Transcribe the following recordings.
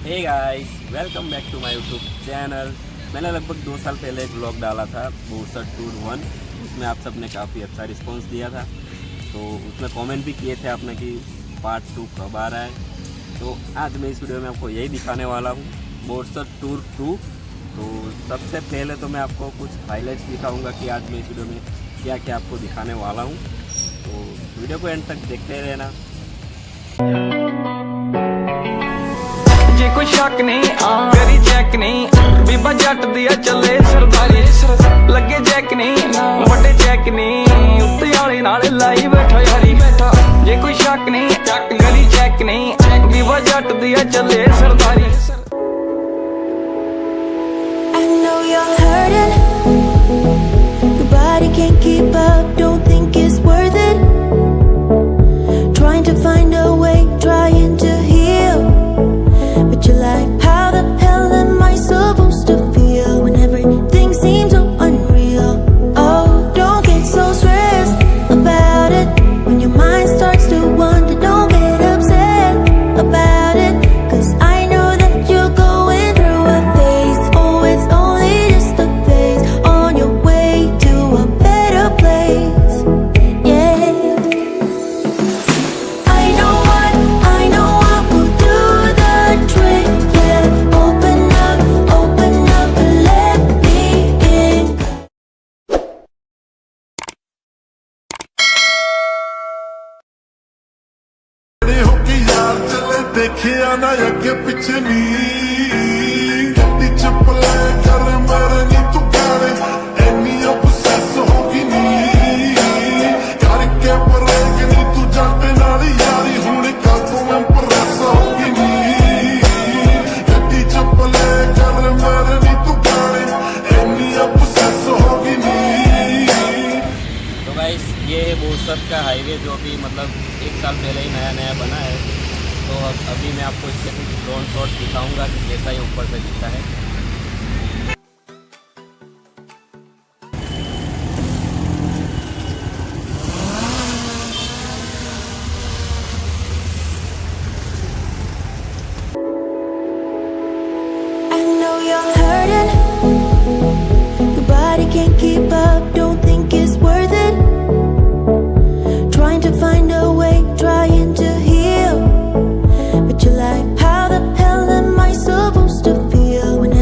Hey guys, welcome back to my YouTube channel. मैंने लगभग 2 साल पहले एक ब्लॉग डाला था बोरसद टूर 1। उसमें आप सब ने काफ़ी अच्छा रिस्पांस दिया था, तो उसमें कमेंट भी किए थे आपने कि पार्ट 2 कब आ रहा है। तो आज मैं इस वीडियो में आपको यही दिखाने वाला हूँ, बोरसद टूर 2। तो सबसे पहले तो मैं आपको कुछ हाइलाइट्स दिखाऊँगा कि आज मैं इस वीडियो में क्या क्या आपको दिखाने वाला हूँ। तो वीडियो को एंड तक देखते रहना। जे कोई शक नहीं करी चेक नहीं बीबा जट दिया चले सरदारी लगे चेक नहीं बड़े चेक नहीं उत्ते वाले नाल लाई बैठा यारी जे कोई शक नहीं करी चेक नहीं बीबा जट दिया चले सरदारी। I know you're hurting, your body can't keep up, don't think it's worth it. Trying to find a way, trying to heal, but you're like, how the hell am I supposed to feel when everything seems so unreal? Oh, don't get so stressed about it. When your mind starts to wander, don't get upset about it, 'cause I know that you're going through a phase. Oh, it's only just a phase on your way to a better place. Yeah, I know what will do the trick. Yeah, open up and let me in. होके यार चले देखिया ना अगे पिछे नी गड्डी चप्पले कर मेरे नी तू गाने एनी obsess होगी नी करके ब्रेक नी तू जाते नाली यारी हुने का तू impress होगी नी गड्डी चप्पले कर मेरे नी तू गाने एनी obsess होगी नी। तो गाइस, ये है बोरसद का हाईवे जो अभी मतलब 1 साल पहले ही नया बना है। तो अभी मैं आपको इसके कुछ ड्रोन शॉट दिखाऊंगा कि कैसा ये ऊपर से दिखता है। I know you're hurting, your body can't keep up, don't think it's worth it. Trying to find a way, trying to heal, but you're like, how the hell am I supposed to feel when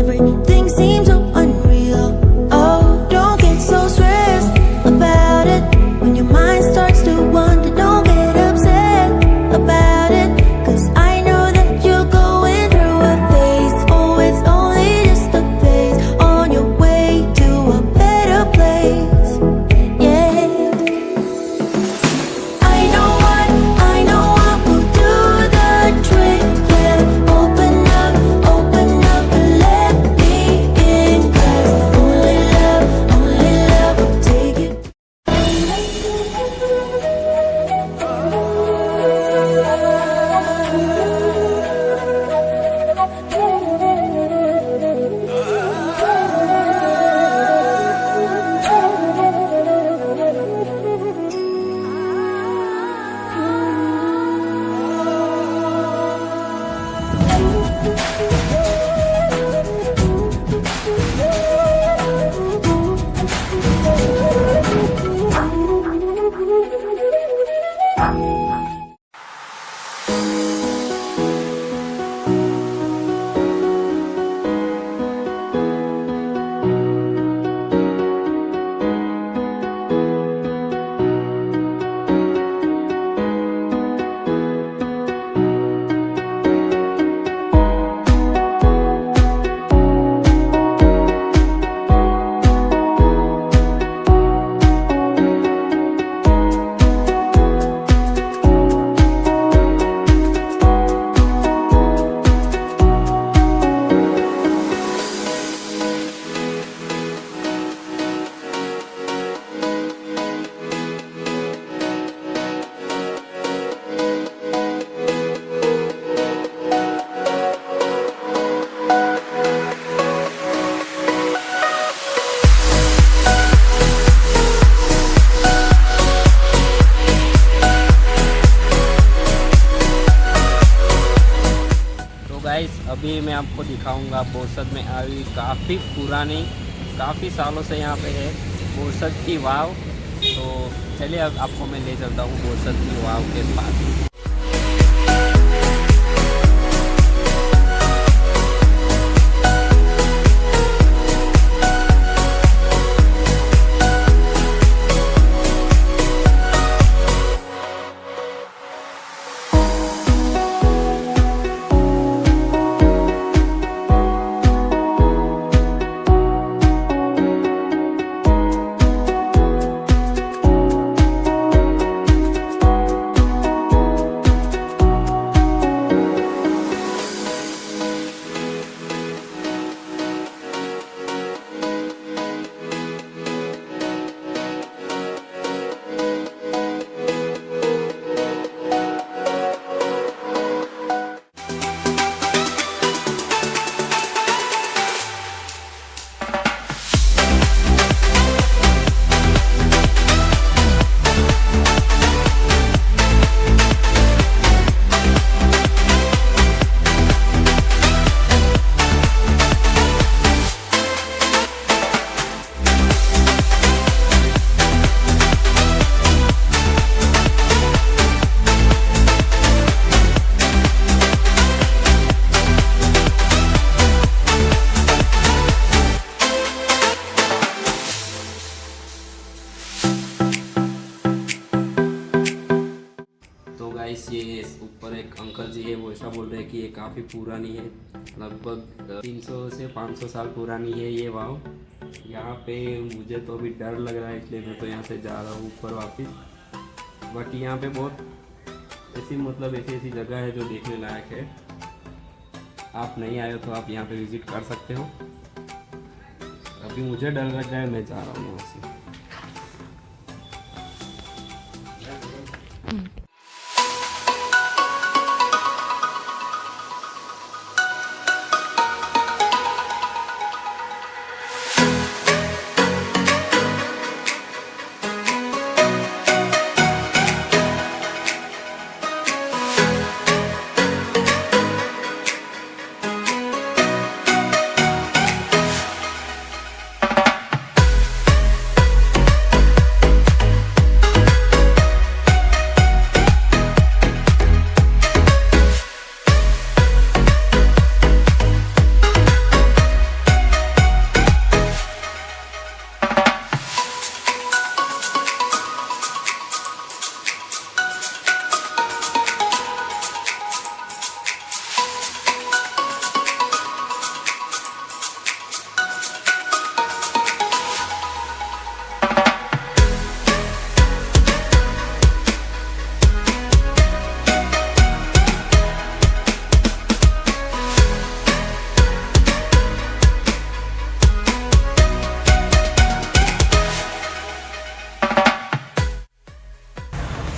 अभी मैं आपको दिखाऊंगा बोरसद में आई काफ़ी पुरानी, काफ़ी सालों से यहाँ पे है बोरसद की वाव। तो चलिए अब आपको मैं ले चलता हूँ बोरसद की वाव के पास। ये ऊपर एक अंकल जी है, वो ऐसा बोल रहे हैं कि ये काफ़ी पुरानी है, लगभग 300 से 500 साल पुरानी है ये वाव। यहाँ पे मुझे तो अभी डर लग रहा है, इसलिए मैं तो यहाँ से जा रहा हूँ ऊपर वापस। बट यहाँ पे बहुत ऐसी ऐसी जगह है जो देखने लायक है। आप नहीं आए हो तो आप यहाँ पे विज़िट कर सकते हो। अभी मुझे डर लग रहा है, मैं जा रहा हूँ यहाँ से।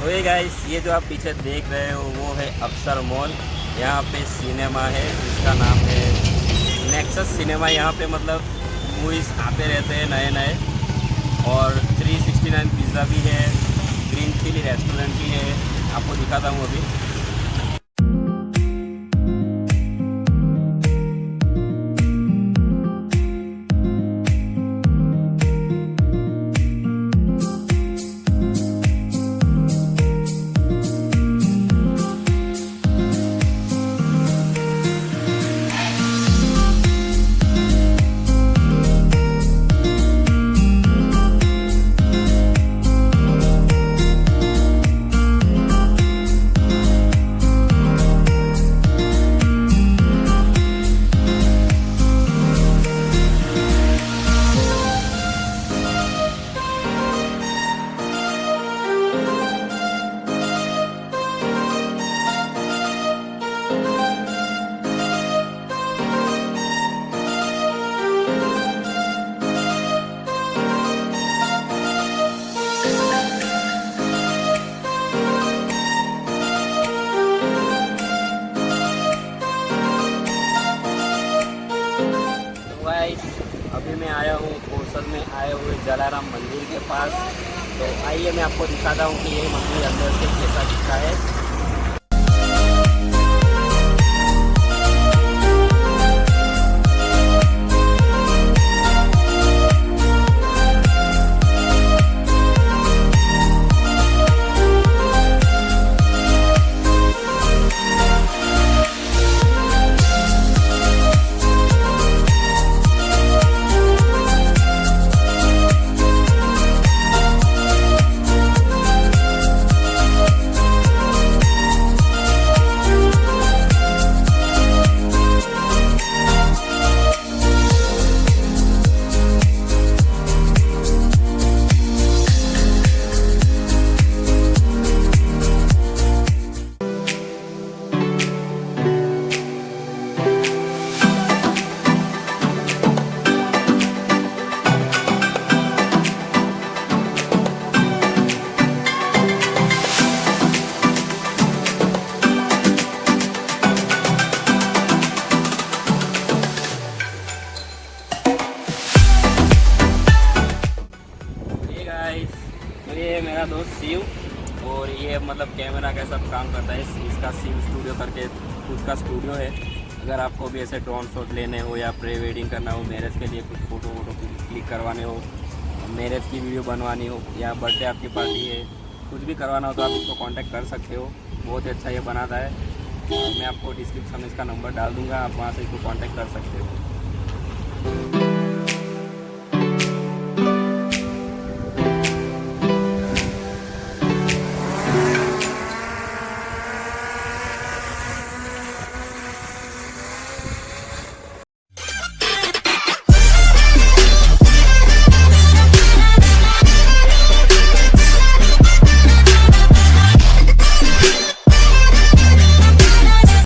तो गाइस, ये जो आप पीछे देख रहे हो वो है अक्षर मॉल। यहाँ पे सिनेमा है जिसका नाम है नेक्सस सिनेमा। यहाँ पे मतलब मूवीज़ आते रहते हैं नए नए। और 369 पिज़्ज़ा भी है, ग्रीन चिली रेस्टोरेंट भी है, आपको दिखाता हूँ अभी। अभी मैं आया हूँ बोरसद में आए हुए जलाराम मंदिर के पास। तो आइए मैं आपको दिखाता हूँ कि ये मंदिर अंदर से कैसा दिखता है। मेरा दोस्त शिव, और ये मतलब कैमरा का सब काम करता है। इसका शिव स्टूडियो करके खुद का स्टूडियो है। अगर आपको भी ऐसे ड्रोन शॉट लेने हो या प्री वेडिंग करना हो, मैरिज के लिए कुछ फ़ोटो क्लिक करवाने हो, मैरिज की वीडियो बनवानी हो, या बर्थडे आपकी पार्टी है, कुछ भी करवाना हो तो आप इसको कांटेक्ट कर सकते हो। बहुत ही अच्छा ये बनाता है। मैं आपको डिस्क्रिप्शन में इसका नंबर डाल दूँगा, आप वहाँ से इसको कांटेक्ट कर सकते हो।